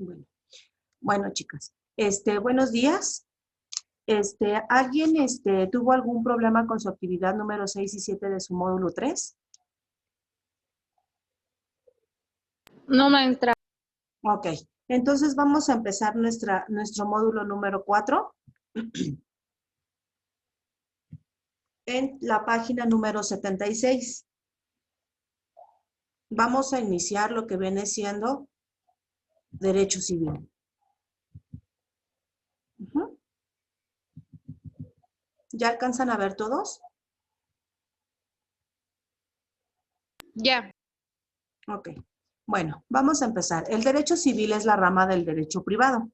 Bueno, bueno, chicas, buenos días. ¿Alguien tuvo algún problema con su actividad número 6 y 7 de su módulo 3? No, maestra. Ok, entonces vamos a empezar nuestro módulo número 4 en la página número 76. Vamos a iniciar lo que viene siendo derecho civil. ¿Ya alcanzan a ver todos? Ya. Ok, bueno, vamos a empezar. El derecho civil es la rama del derecho privado,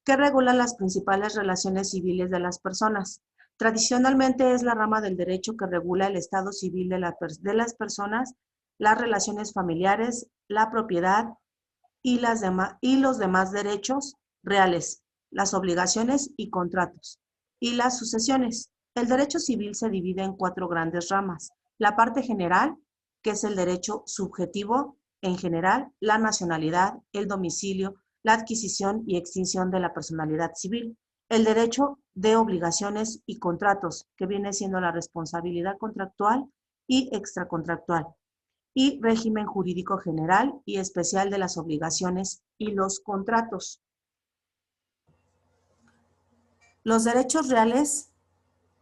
que regula las principales relaciones civiles de las personas. Tradicionalmente es la rama del derecho que regula el estado civil de las personas, las relaciones familiares, la propiedad y los demás derechos reales, las obligaciones y contratos, y las sucesiones. El derecho civil se divide en 4 grandes ramas. La parte general, que es el derecho subjetivo en general, la nacionalidad, el domicilio, la adquisición y extinción de la personalidad civil. El derecho de obligaciones y contratos, que viene siendo la responsabilidad contractual y extracontractual, y régimen jurídico general y especial de las obligaciones y los contratos. Los derechos reales,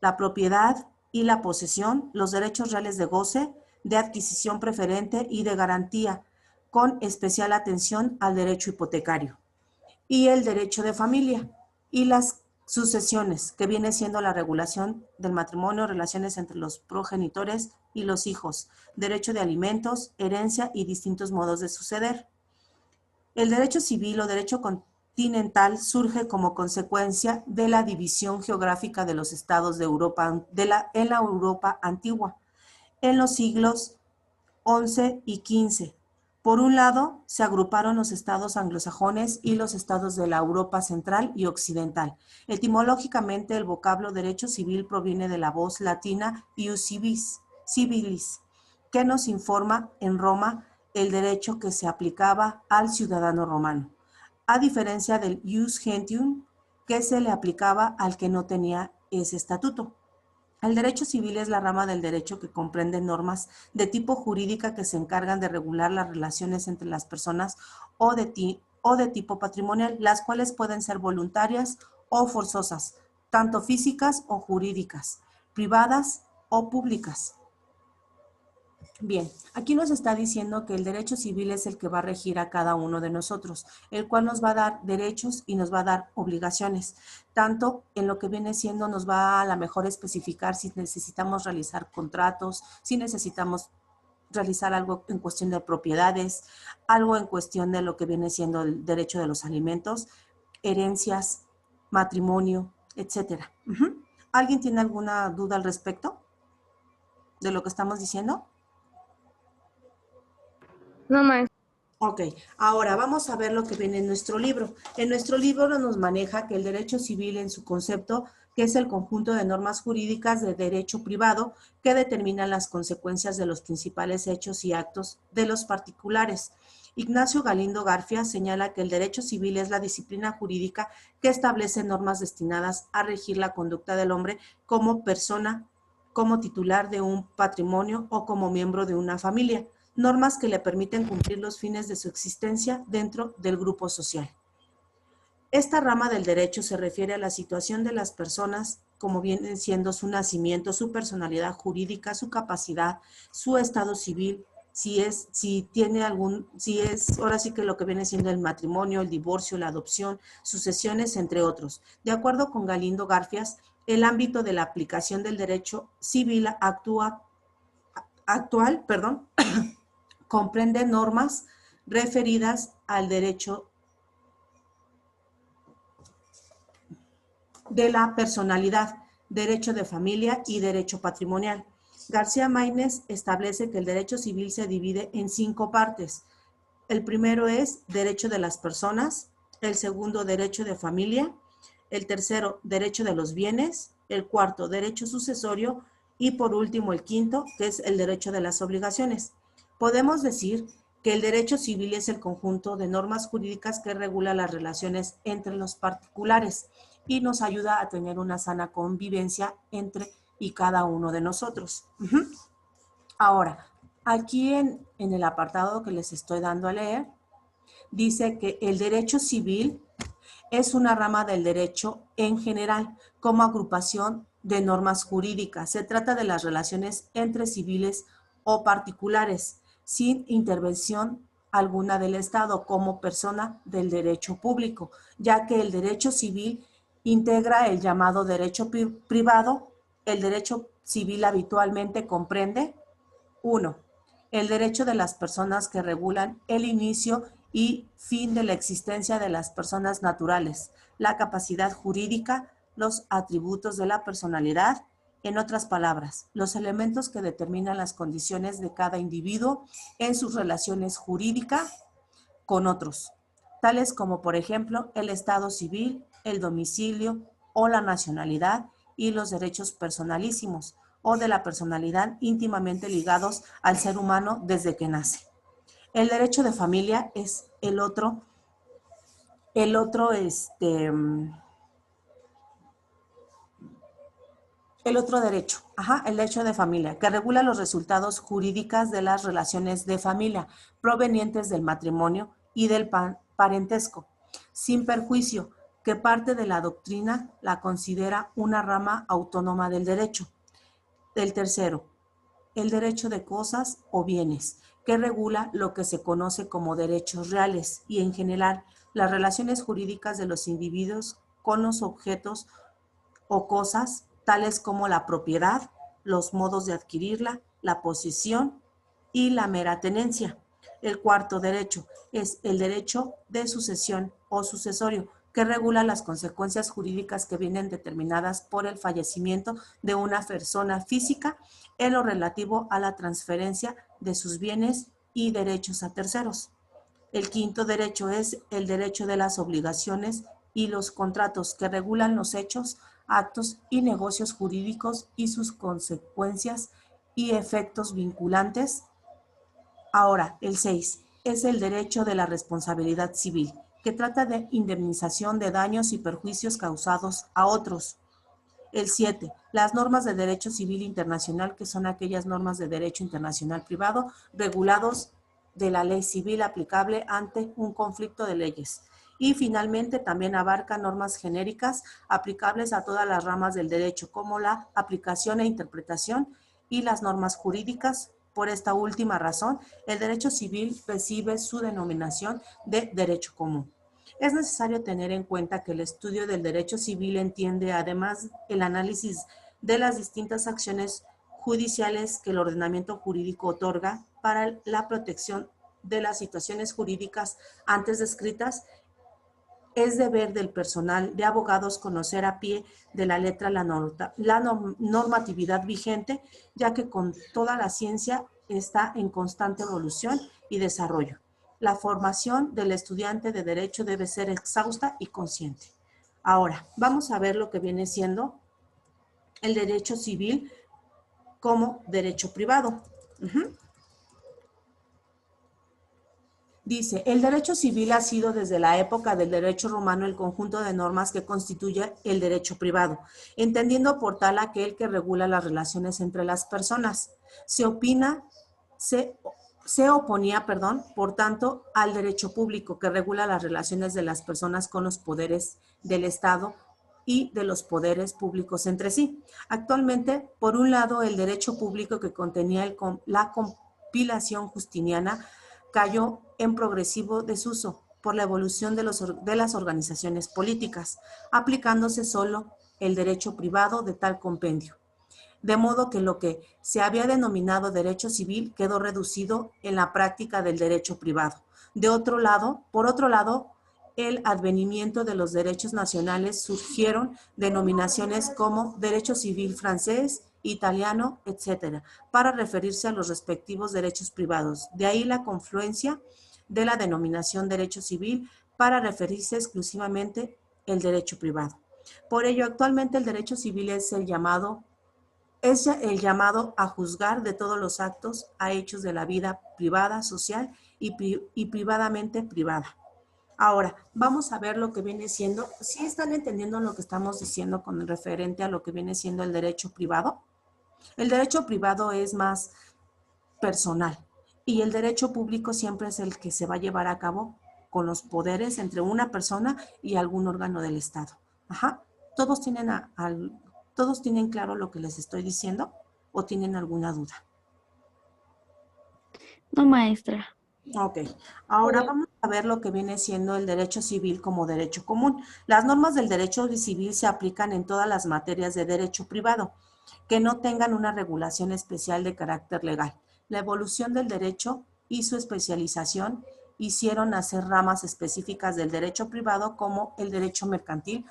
la propiedad y la posesión, los derechos reales de goce, de adquisición preferente y de garantía, con especial atención al derecho hipotecario. Y el derecho de familia y las sucesiones, que viene siendo la regulación del matrimonio, relaciones entre los progenitores y los hijos, derecho de alimentos, herencia y distintos modos de suceder. El derecho civil o derecho continental surge como consecuencia de la división geográfica de los estados de Europa, en la Europa antigua, en los siglos XI y XV. Por un lado, se agruparon los estados anglosajones y los estados de la Europa central y occidental. Etimológicamente, el vocablo derecho civil proviene de la voz latina ius civilis, que nos informa en Roma el derecho que se aplicaba al ciudadano romano, a diferencia del ius gentium, que se le aplicaba al que no tenía ese estatuto. El derecho civil es la rama del derecho que comprende normas de tipo jurídica que se encargan de regular las relaciones entre las personas o de tipo patrimonial, las cuales pueden ser voluntarias o forzosas, tanto físicas o jurídicas, privadas o públicas. Bien, aquí nos está diciendo que el derecho civil es el que va a regir a cada uno de nosotros, el cual nos va a dar derechos y nos va a dar obligaciones. Tanto en lo que viene siendo nos va a la mejor especificar si necesitamos realizar contratos, si necesitamos realizar algo en cuestión de propiedades, algo en cuestión de lo que viene siendo el derecho de los alimentos, herencias, matrimonio, etcétera. ¿Alguien tiene alguna duda al respecto de lo que estamos diciendo? No, maestra. Ok, ahora vamos a ver lo que viene en nuestro libro. En nuestro libro nos maneja que el derecho civil en su concepto, que es el conjunto de normas jurídicas de derecho privado que determinan las consecuencias de los principales hechos y actos de los particulares. Ignacio Galindo Garfia señala que el derecho civil es la disciplina jurídica que establece normas destinadas a regir la conducta del hombre como persona, como titular de un patrimonio o como miembro de una familia. Normas que le permiten cumplir los fines de su existencia dentro del grupo social. Esta rama del derecho se refiere a la situación de las personas, como vienen siendo su nacimiento, su personalidad jurídica, su capacidad, su estado civil, ahora sí que lo que viene siendo el matrimonio, el divorcio, la adopción, sucesiones, entre otros. De acuerdo con Galindo Garfias, el ámbito de la aplicación del derecho civil actual, comprende normas referidas al derecho de la personalidad, derecho de familia y derecho patrimonial. García Maínez establece que el derecho civil se divide en 5 partes. El primero es derecho de las personas, el segundo derecho de familia, el tercero derecho de los bienes, el cuarto derecho sucesorio y por último el quinto, que es el derecho de las obligaciones. Podemos decir que el derecho civil es el conjunto de normas jurídicas que regula las relaciones entre los particulares y nos ayuda a tener una sana convivencia entre y cada uno de nosotros. Ahora, aquí en el apartado que les estoy dando a leer, dice que el derecho civil es una rama del derecho en general, como agrupación de normas jurídicas. Se trata de las relaciones entre civiles o particulares, sin intervención alguna del Estado como persona del derecho público, ya que el derecho civil integra el llamado derecho privado. El derecho civil habitualmente comprende: 1. El derecho de las personas que regulan el inicio y fin de la existencia de las personas naturales, la capacidad jurídica, los atributos de la personalidad, en otras palabras, los elementos que determinan las condiciones de cada individuo en sus relaciones jurídicas con otros, tales como, por ejemplo, el estado civil, el domicilio o la nacionalidad, y los derechos personalísimos o de la personalidad íntimamente ligados al ser humano desde que nace. El derecho de familia es el otro derecho, el derecho de familia, que regula los resultados jurídicos de las relaciones de familia provenientes del matrimonio y del parentesco, sin perjuicio que parte de la doctrina la considera una rama autónoma del derecho. El tercero, el derecho de cosas o bienes, que regula lo que se conoce como derechos reales y en general las relaciones jurídicas de los individuos con los objetos o cosas, tales como la propiedad, los modos de adquirirla, la posesión y la mera tenencia. El cuarto derecho es el derecho de sucesión o sucesorio, que regula las consecuencias jurídicas que vienen determinadas por el fallecimiento de una persona física en lo relativo a la transferencia de sus bienes y derechos a terceros. El quinto derecho es el derecho de las obligaciones y los contratos, que regulan los hechos, actos y negocios jurídicos y sus consecuencias y efectos vinculantes. Ahora, el 6 es el derecho de la responsabilidad civil, que trata de indemnización de daños y perjuicios causados a otros. El 7, las normas de derecho civil internacional, que son aquellas normas de derecho internacional privado regulados de la ley civil aplicable ante un conflicto de leyes. Y finalmente también abarca normas genéricas aplicables a todas las ramas del derecho, como la aplicación e interpretación y las normas jurídicas. Por esta última razón, el derecho civil recibe su denominación de derecho común. Es necesario tener en cuenta que el estudio del derecho civil entiende además el análisis de las distintas acciones judiciales que el ordenamiento jurídico otorga para la protección de las situaciones jurídicas antes descritas. Es deber del personal de abogados conocer a pie de la letra la normatividad vigente, ya que con toda la ciencia está en constante evolución y desarrollo. La formación del estudiante de Derecho debe ser exhausta y consciente. Ahora, vamos a ver lo que viene siendo el derecho civil como derecho privado. Dice, el derecho civil ha sido desde la época del derecho romano el conjunto de normas que constituye el derecho privado, entendiendo por tal aquel que regula las relaciones entre las personas. Se oponía, por tanto, al derecho público, que regula las relaciones de las personas con los poderes del Estado y de los poderes públicos entre sí. Actualmente, por un lado, el derecho público, que contenía la compilación justiniana, cayó en progresivo desuso por la evolución de las organizaciones políticas, aplicándose solo el derecho privado de tal compendio. De modo que lo que se había denominado derecho civil quedó reducido en la práctica del derecho privado. Por otro lado, el advenimiento de los derechos nacionales surgieron denominaciones como derecho civil francés, italiano, etc., para referirse a los respectivos derechos privados. De ahí la confluencia de la denominación derecho civil para referirse exclusivamente al derecho privado. Por ello, actualmente el derecho civil es el llamado a juzgar de todos los actos a hechos de la vida privada, social y privadamente privada. Ahora, vamos a ver lo que viene siendo, ¿sí están entendiendo lo que estamos diciendo con referente a lo que viene siendo el derecho privado? El derecho privado es más personal y el derecho público siempre es el que se va a llevar a cabo con los poderes entre una persona y algún órgano del Estado. Ajá. ¿Todos tienen, ¿todos tienen claro lo que les estoy diciendo o tienen alguna duda? No, maestra. Ok, ahora vamos a ver lo que viene siendo el derecho civil como derecho común. Las normas del derecho civil se aplican en todas las materias de derecho privado que no tengan una regulación especial de carácter legal. La evolución del derecho y su especialización hicieron nacer ramas específicas del derecho privado como el derecho mercantil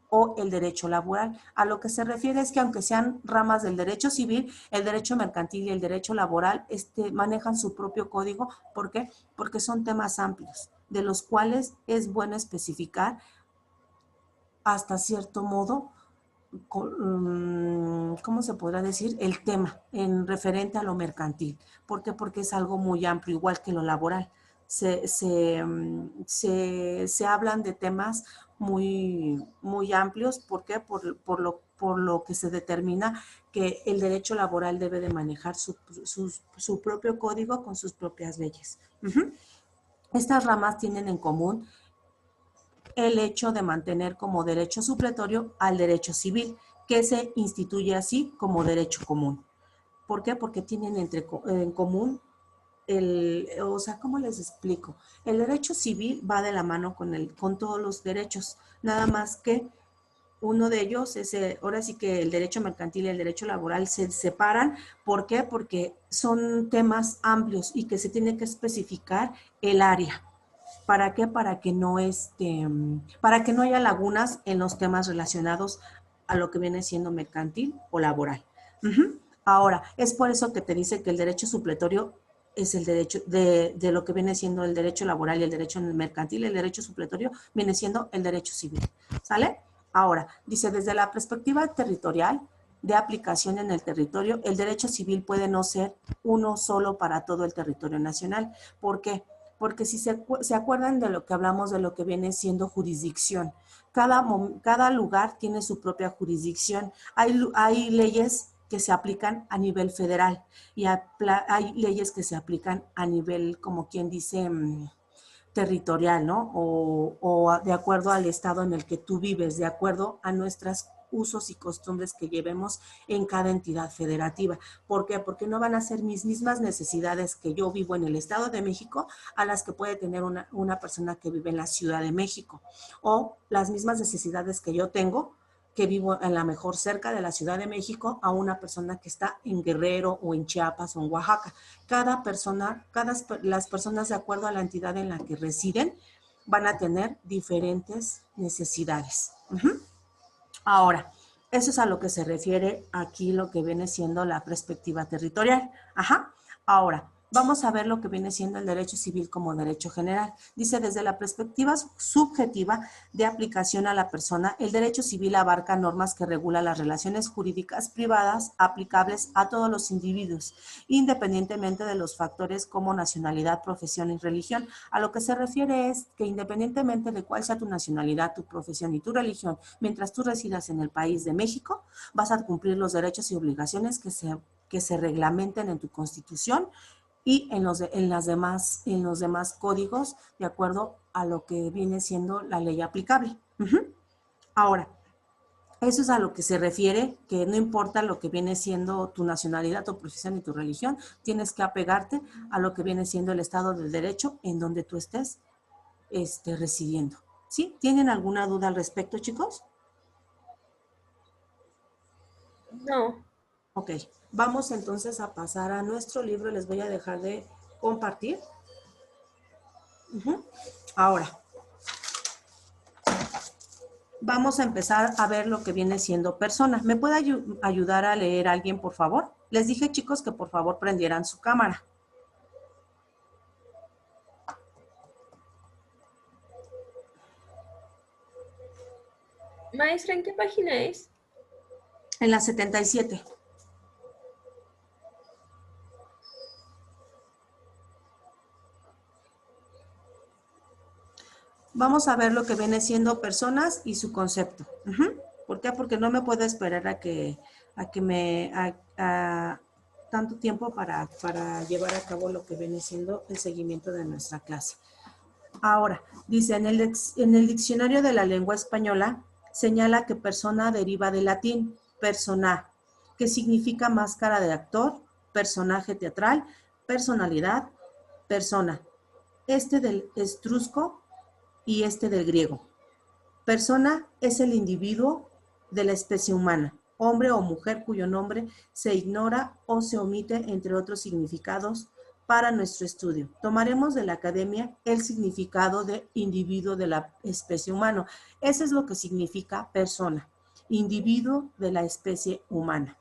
o el derecho laboral. A lo que se refiere es que aunque sean ramas del derecho civil, el derecho mercantil y el derecho laboral manejan su propio código. ¿Por qué? Porque son temas amplios, de los cuales es bueno especificar hasta cierto modo, ¿cómo se podrá decir? El tema en referente a lo mercantil. ¿Por qué? Porque es algo muy amplio, igual que lo laboral. Se hablan de temas muy amplios. ¿Por qué? Por lo que se determina que el derecho laboral debe de manejar su propio código con sus propias leyes. Estas ramas tienen en común el hecho de mantener como derecho supletorio al derecho civil, que se instituye así como derecho común. ¿Por qué? Porque tienen en común o sea, ¿cómo les explico? El derecho civil va de la mano con todos los derechos, nada más que uno de ellos es, ahora sí que el derecho mercantil y el derecho laboral se separan. ¿Por qué? Porque son temas amplios y que se tiene que especificar el área. ¿Para qué? Para que no haya lagunas en los temas relacionados a lo que viene siendo mercantil o laboral. Ahora, es por eso que te dice que el derecho supletorio es el derecho de lo que viene siendo el derecho laboral y el derecho mercantil. El derecho supletorio viene siendo el derecho civil. ¿Sale? Ahora, dice, desde la perspectiva territorial de aplicación en el territorio, el derecho civil puede no ser uno solo para todo el territorio nacional. ¿Por qué? Porque si se acuerdan de lo que hablamos de lo que viene siendo jurisdicción, cada lugar tiene su propia jurisdicción. Hay leyes que se aplican a nivel federal y hay leyes que se aplican a nivel, como quien dice, territorial, ¿no? O de acuerdo al estado en el que tú vives, de acuerdo a nuestros usos y costumbres que llevemos en cada entidad federativa. ¿Por qué? Porque no van a ser mis mismas necesidades que yo vivo en el Estado de México a las que puede tener una persona que vive en la Ciudad de México, o las mismas necesidades que yo tengo que vivo en la mejor cerca de la Ciudad de México a una persona que está en Guerrero o en Chiapas o en Oaxaca. Las personas de acuerdo a la entidad en la que residen van a tener diferentes necesidades. Ahora, eso es a lo que se refiere aquí lo que viene siendo la perspectiva territorial. Ajá. Ahora, vamos a ver lo que viene siendo el derecho civil como derecho general. Dice, desde la perspectiva subjetiva de aplicación a la persona, el derecho civil abarca normas que regulan las relaciones jurídicas privadas aplicables a todos los individuos, independientemente de los factores como nacionalidad, profesión y religión. A lo que se refiere es que independientemente de cuál sea tu nacionalidad, tu profesión y tu religión, mientras tú residas en el país de México, vas a cumplir los derechos y obligaciones que se reglamenten en tu Constitución y en los demás códigos de acuerdo a lo que viene siendo la ley aplicable. Ahora, eso es a lo que se refiere, que no importa lo que viene siendo tu nacionalidad, tu profesión y tu religión, tienes que apegarte a lo que viene siendo el Estado de Derecho en donde tú estés residiendo. ¿Sí? ¿Tienen alguna duda al respecto, chicos? No. Ok, vamos entonces a pasar a nuestro libro. Les voy a dejar de compartir. Ahora, vamos a empezar a ver lo que viene siendo persona. ¿Me puede ayudar a leer alguien, por favor? Les dije, chicos, que por favor prendieran su cámara. Maestra, ¿en qué página es? En la 77. vamos a ver lo que viene siendo personas y su concepto. ¿Por qué? Porque no me puedo esperar a tanto tiempo para llevar a cabo lo que viene siendo el seguimiento de nuestra clase. Ahora, dice, en el diccionario de la lengua española señala que persona deriva del latín persona, que significa máscara de actor, personaje teatral, personalidad, persona. Este del etrusco y este del griego. Persona es el individuo de la especie humana, hombre o mujer cuyo nombre se ignora o se omite, entre otros significados, para nuestro estudio. Tomaremos de la academia el significado de individuo de la especie humana. Eso es lo que significa persona, individuo de la especie humana.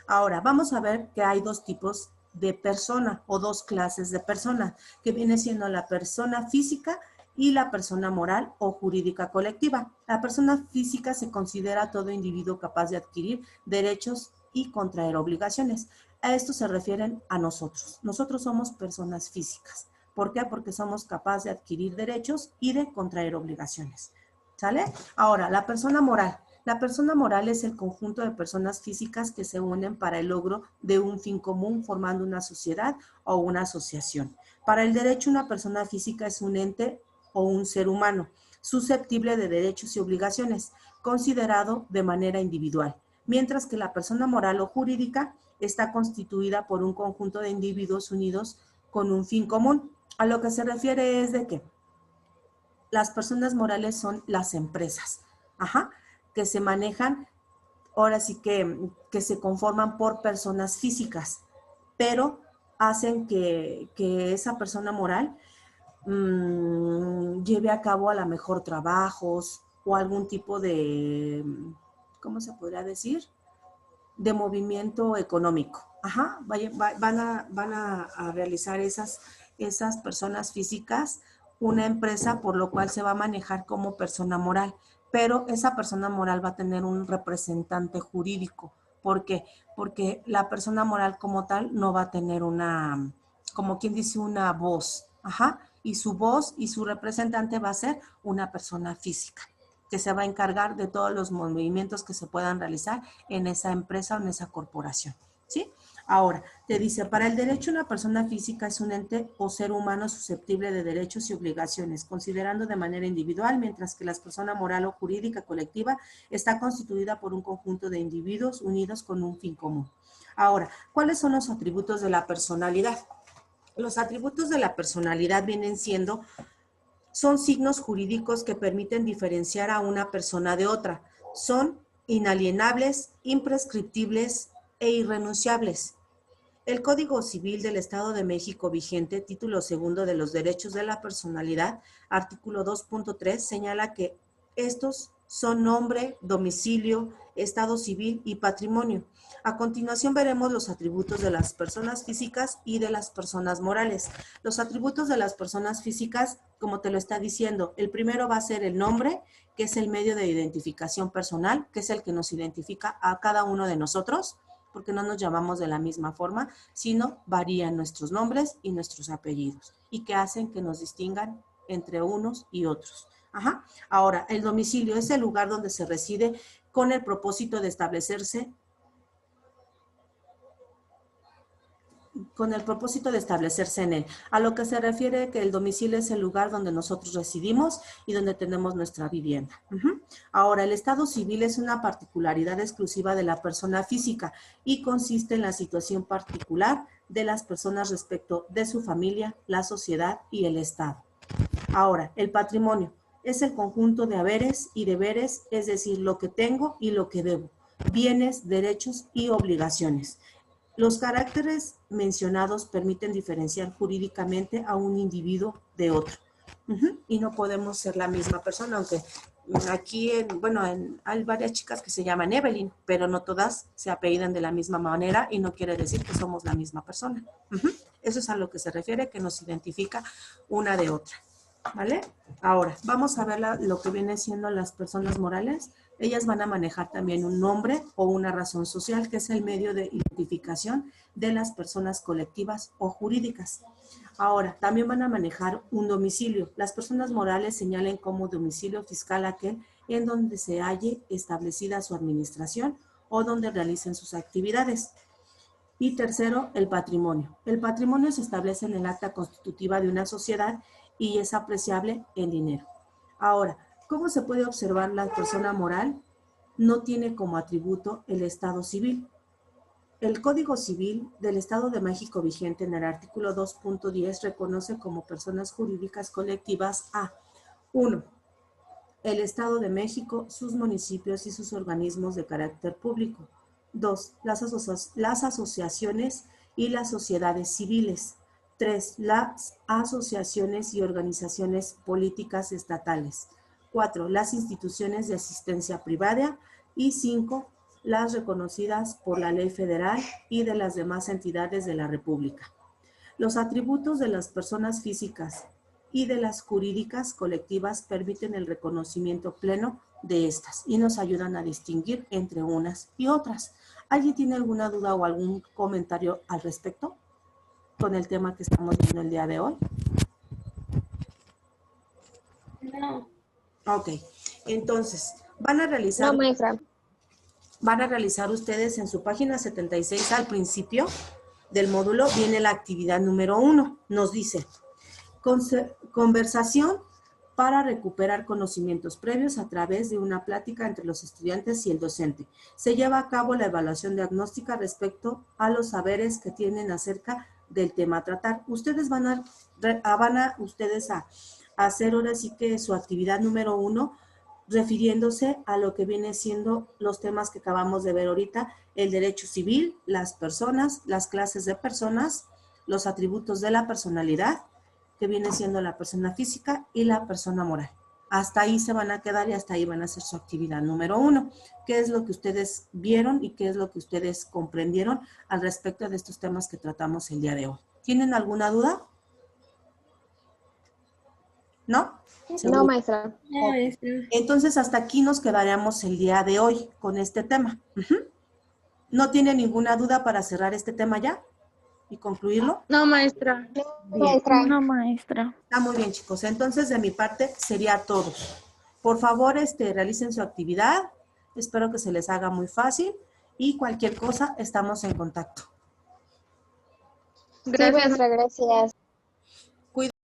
Ahora, vamos a ver que hay dos tipos de persona o dos clases de personas, que viene siendo la persona física y la persona moral o jurídica colectiva. La persona física se considera todo individuo capaz de adquirir derechos y contraer obligaciones. A esto se refieren a nosotros. Nosotros somos personas físicas. ¿Por qué? Porque somos capaces de adquirir derechos y de contraer obligaciones. ¿Sale? Ahora, la persona moral. La persona moral es el conjunto de personas físicas que se unen para el logro de un fin común formando una sociedad o una asociación. Para el derecho, una persona física es un ente o un ser humano susceptible de derechos y obligaciones, considerado de manera individual, mientras que la persona moral o jurídica está constituida por un conjunto de individuos unidos con un fin común. A lo que se refiere es de que las personas morales son las empresas, que se manejan, ahora sí que se conforman por personas físicas, pero hacen que esa persona moral lleve a cabo a lo mejor trabajos o algún tipo de, ¿cómo se podría decir? De movimiento económico. Van a realizar esas personas físicas una empresa, por lo cual se va a manejar como persona moral, pero esa persona moral va a tener un representante jurídico. ¿Por qué? Porque la persona moral como tal no va a tener una, como quien dice, una voz, y su voz y su representante va a ser una persona física, que se va a encargar de todos los movimientos que se puedan realizar en esa empresa o en esa corporación, ¿sí? Ahora, te dice, para el derecho una persona física es un ente o ser humano susceptible de derechos y obligaciones, considerando de manera individual, mientras que la persona moral o jurídica colectiva está constituida por un conjunto de individuos unidos con un fin común. Ahora, ¿cuáles son los atributos de la personalidad? Los atributos de la personalidad son signos jurídicos que permiten diferenciar a una persona de otra. Son inalienables, imprescriptibles e irrenunciables. El Código Civil del Estado de México vigente, título segundo de los derechos de la personalidad, artículo 2.3, señala que estos son nombre, domicilio, estado civil y patrimonio. A continuación veremos los atributos de las personas físicas y de las personas morales. Los atributos de las personas físicas, como te lo está diciendo, el primero va a ser el nombre, que es el medio de identificación personal, que es el que nos identifica a cada uno de nosotros, porque no nos llamamos de la misma forma, sino varían nuestros nombres y nuestros apellidos, y que hacen que nos distingan entre unos y otros. Ahora, el domicilio es el lugar donde se reside con el propósito de establecerse en él. A lo que se refiere que el domicilio es el lugar donde nosotros residimos y donde tenemos nuestra vivienda. Ahora, el estado civil es una particularidad exclusiva de la persona física y consiste en la situación particular de las personas respecto de su familia, la sociedad y el Estado. Ahora, el patrimonio es el conjunto de haberes y deberes, es decir, lo que tengo y lo que debo, bienes, derechos y obligaciones. Los caracteres mencionados permiten diferenciar jurídicamente a un individuo de otro. Y no podemos ser la misma persona, aunque aquí, hay varias chicas que se llaman Evelyn, pero no todas se apellidan de la misma manera y no quiere decir que somos la misma persona. Eso es a lo que se refiere, que nos identifica una de otra. ¿Vale? Ahora, vamos a ver lo que viene siendo las personas morales. Ellas van a manejar también un nombre o una razón social, que es el medio de identificación de las personas colectivas o jurídicas. Ahora, también van a manejar un domicilio. Las personas morales señalen como domicilio fiscal aquel en donde se halle establecida su administración o donde realicen sus actividades. Y tercero, el patrimonio. El patrimonio se establece en el acta constitutiva de una sociedad y es apreciable en dinero. Ahora, ¿cómo se puede observar la persona moral? No tiene como atributo el estado civil. El Código Civil del Estado de México vigente en el artículo 2.10 reconoce como personas jurídicas colectivas a 1. El Estado de México, sus municipios y sus organismos de carácter público. 2. Las asociaciones y las sociedades civiles. 3. Las asociaciones y organizaciones políticas estatales. 4. Las instituciones de asistencia privada. Y 5. Las reconocidas por la ley federal y de las demás entidades de la República. Los atributos de las personas físicas y de las jurídicas colectivas permiten el reconocimiento pleno de estas y nos ayudan a distinguir entre unas y otras. ¿Alguien tiene alguna duda o algún comentario al respecto con el tema que estamos viendo el día de hoy? No. Ok, entonces van a realizar... No, maestra. Van a realizar ustedes en su página 76 al principio del módulo viene la actividad número 1. Nos dice, conversación para recuperar conocimientos previos a través de una plática entre los estudiantes y el docente. Se lleva a cabo la evaluación diagnóstica respecto a los saberes que tienen acerca del tema a tratar. Ustedes van a hacer ahora sí que su actividad número 1 refiriéndose a lo que viene siendo los temas que acabamos de ver ahorita, el derecho civil, las personas, las clases de personas, los atributos de la personalidad, que viene siendo la persona física y la persona moral. Hasta ahí se van a quedar y hasta ahí van a hacer su actividad número 1. ¿Qué es lo que ustedes vieron y qué es lo que ustedes comprendieron al respecto de estos temas que tratamos el día de hoy? ¿Tienen alguna duda? ¿No? No, maestra. No, maestra. Entonces, hasta aquí nos quedaríamos el día de hoy con este tema. ¿No tiene ninguna duda para cerrar este tema ya y concluirlo? No, maestra. Bien. No, maestra. Está muy bien, chicos. Entonces, de mi parte, sería todo. Por favor, realicen su actividad. Espero que se les haga muy fácil y cualquier cosa, estamos en contacto. Sí, maestra, gracias.